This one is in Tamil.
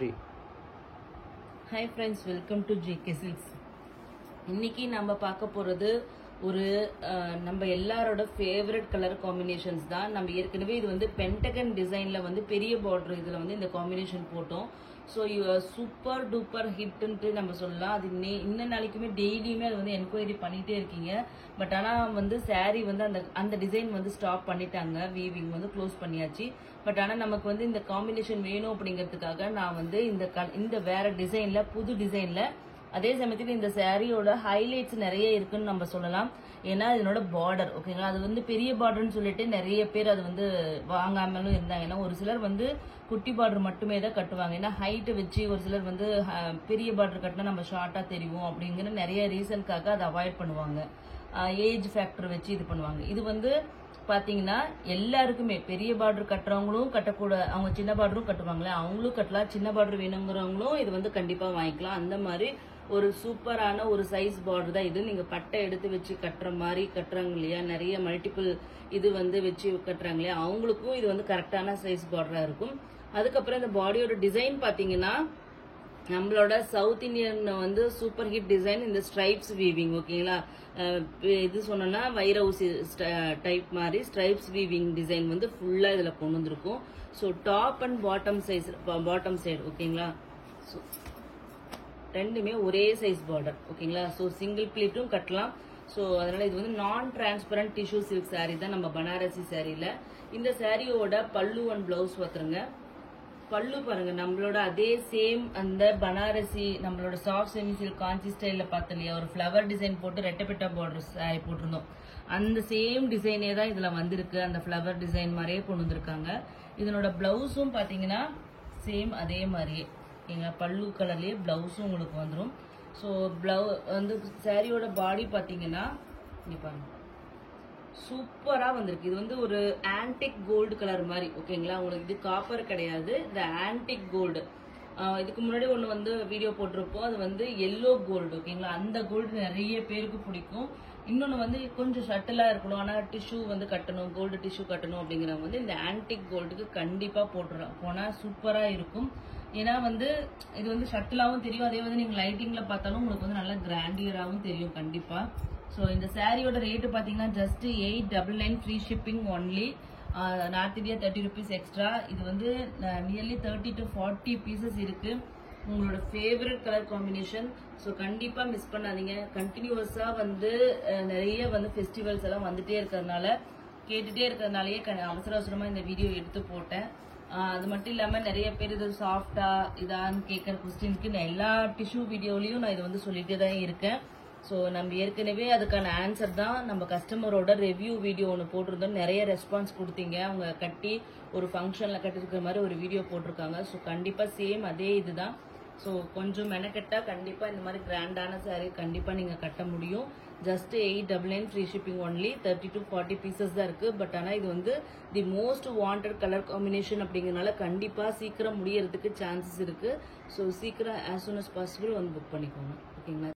Hi friends, welcome to JK Silks. இன்னைக்கு நம்ம பார்க்க போறது ஒரு நம்ம எல்லாரோட ஃபேவரட் கலர் காம்பினேஷன்ஸ் தான். நம்ம ஏற்கனவே இது வந்து பென்டகன் டிசைன்ல வந்து பெரிய பார்டர் இதுல வந்து இந்த காம்பினேஷன் போட்டோம். ஸோ சூப்பர் டூப்பர் ஹிட்ன்ட்டு நம்ம சொல்லலாம். அது இன்ன நாளைக்குமே டெய்லியுமே அது வந்து என்கொயரி பண்ணிட்டே இருக்கீங்க. பட் ஆனால் வந்து சாரீ வந்து அந்த டிசைன் வந்து ஸ்டாப் பண்ணிட்டாங்க, வீவிங் வந்து க்ளோஸ் பண்ணியாச்சு. பட் ஆனால் நமக்கு வந்து இந்த காம்பினேஷன் வேணும் அப்படிங்கிறதுக்காக நான் வந்து இந்த வேற டிசைன்ல, புது டிசைன்ல, அதே சமயத்தில் இந்த சாரியோட ஹைலைட்ஸ் நிறைய இருக்குன்னு நம்ம சொல்லலாம். ஏன்னா இதனோட பார்டர் ஓகேங்களா, அது வந்து பெரிய பார்டர்னு சொல்லிட்டு நிறைய பேர் அது வந்து வாங்காமலும் இருந்தாங்க. ஏன்னா ஒரு சிலர் வந்து குட்டி பார்டர் மட்டுமே தான் கட்டுவாங்க. ஏன்னா ஹைட்டு வச்சு ஒரு சிலர் வந்து பெரிய பார்டர் கட்டினா நம்ம ஷார்ட்டா தெரியும் அப்படிங்கிற நிறைய ரீசனுக்காக அதை அவாய்ட் பண்ணுவாங்க. ஏஜ் ஃபேக்டர் வச்சு இது பண்ணுவாங்க. இது வந்து பாத்தீங்கன்னா எல்லாருக்குமே பெரிய பார்டர் கட்டுறவங்களும் கட்டக்கூட, அவங்க சின்ன பார்டரும் கட்டுவாங்களே அவங்களும் கட்டலாம். சின்ன பார்டர் வேணுங்கிறவங்களும் இது வந்து கண்டிப்பா வாங்கிக்கலாம். அந்த மாதிரி ஒரு சூப்பரான ஒரு சைஸ் பார்டர் தான் இது. நீங்க பட்டை எடுத்து வச்சு கட்டுற மாதிரி கட்டுறாங்க இல்லையா, நிறைய மல்டிபிள் இது வந்து வச்சு கட்டுறாங்க இல்லையா, அவங்களுக்கும் இது வந்து கரெக்டான சைஸ் பார்டரா இருக்கும். அதுக்கப்புறம் இந்த பாடியோட டிசைன் பாத்தீங்கன்னா நம்மளோட சவுத் இந்தியன் வந்து சூப்பர் ஹிட் டிசைன் இந்த ஸ்ட்ரைப்ஸ் வீவிங் ஓகேங்களா. இது சொன்னோம்னா வைர ஊசி டைப் மாதிரி ஸ்ட்ரைப்ஸ் வீவிங் டிசைன் வந்து ஃபுல்லா இதுல கொண்டு வந்திருக்கும். So top and bottom side ஓகேங்களா. ஸோ ரெண்டுமே ஒரே சைஸ் பார்டர் ஓகேங்களா. ஸோ சிங்கிள் பிளேட்டும் கட்டலாம். ஸோ அதனால இது வந்து நான் டிரான்ஸ்பரண்ட் டிஷ்யூ சில்க் சாரீ தான் நம்ம பனாரசி சாரியில. இந்த சாரியோட பல்லு அண்ட் பிளவுஸ் பார்த்துருங்க. பல்லு பாருங்க, நம்மளோட அதே சேம் அந்த பனாரசி நம்மளோட சாஃப்ட் செமி சில்க் காஞ்சி ஸ்டைல பார்த்தோம் இல்லையா, ஒரு ஃபிளவர் டிசைன் போட்டு ரெட்டப்பெட்டா பார்டர் சாரி போட்டிருந்தோம். அந்த சேம் டிசைனே தான் இதுல வந்திருக்கு. அந்த ஃபிளவர் டிசைன் மாதிரியே கொண்டு வந்திருக்காங்க. இதனோட பிளவுஸும் பாத்தீங்கன்னா சேம் அதே மாதிரியே எங்க பல்லு கலர்லயே பிளவுஸும் உங்களுக்கு வந்துடும். ஸோ வந்து சாரியோட பாடி பாத்தீங்கன்னா இங்க பாருங்க சூப்பரா வந்திருக்கு. இது வந்து ஒரு ஆன்டிக் கோல்டு கலர் மாதிரி ஓகேங்களா. உங்களுக்கு இது காப்பர் கிடையாது, இந்த ஆன்டிக் கோல்டு. இதுக்கு முன்னாடி ஒன்று வந்து வீடியோ போட்டிருப்போம், அது வந்து எல்லோ கோல்டு ஓகேங்களா. அந்த கோல்டு நிறைய பேருக்கு பிடிக்கும். இன்னொன்று வந்து கொஞ்சம் ஷட்டிலா இருக்கணும், ஆனால் டிஷ்யூ வந்து கட்டணும், கோல்டு டிஷ்யூ கட்டணும் அப்படிங்கிறவங்க வந்து இந்த ஆன்டிக் கோல்டுக்கு கண்டிப்பா போனா சூப்பரா இருக்கும். ஏன்னா வந்து இது வந்து ஷட்டிலாவும் தெரியும், அதே வந்து நீங்க லைட்டிங்ல பார்த்தாலும் உங்களுக்கு வந்து நல்லா கிராண்டியராகவும் தெரியும் கண்டிப்பா. ஸோ இந்த சாரியோட ரேட்டு பார்த்தீங்கன்னா just 899 free shipping only. North India 30 rupees extra. இது வந்து நியர்லி 30 to 40 பீசஸ் இருக்கு. உங்களோட ஃபேவரட் கலர் காம்பினேஷன். ஸோ கண்டிப்பா மிஸ் பண்ணாதீங்க. கண்டினியூஸா வந்து நிறைய வந்து ஃபெஸ்டிவல்ஸ் எல்லாம் வந்துட்டே இருக்கிறதுனால, கேட்டுட்டே இருக்கிறதுனாலயே அவசர அவசரமா இந்த வீடியோ எடுத்து போட்டேன். அது மட்டும் இல்லாம நிறைய பேர் இது சாஃப்டா இதான்னு கேட்கற கொஸ்டின்ஸ்க்கு நான் எல்லா டிஷ்யூ வீடியோலயும் நான் இது வந்து சொல்லிட்டே தான் இருக்கேன். ஸோ நம்ம ஏற்கனவே அதுக்கான ஆன்சர் தான் நம்ம கஸ்டமரோட ரிவ்யூ வீடியோ ஒன்று போட்டிருந்தோம். நிறைய ரெஸ்பான்ஸ் கொடுத்தீங்க. அவங்க கட்டி ஒரு ஃபங்க்ஷன்ல கட்டிருக்கிற மாதிரி ஒரு வீடியோ போட்டிருக்காங்க. ஸோ கண்டிப்பா சேம் அதே இதுதான். ஸோ கொஞ்சம் மெனக்கெட்டா கண்டிப்பா இந்த மாதிரி கிராண்டான சாரீ கண்டிப்பா நீங்க கட்ட முடியும். Just 899 free shipping only. 30 to 40 pieces தான் இருக்கு. பட் ஆனா இது வந்து the most wanted colour combination அப்படிங்கறதுனால கண்டிப்பா சீக்கிரம் முடியறதுக்கு சான்சஸ் இருக்கு. ஸோ சீக்கிரம் as soon as possible வந்து புக் பண்ணிக்கோங்க ஓகேங்களா.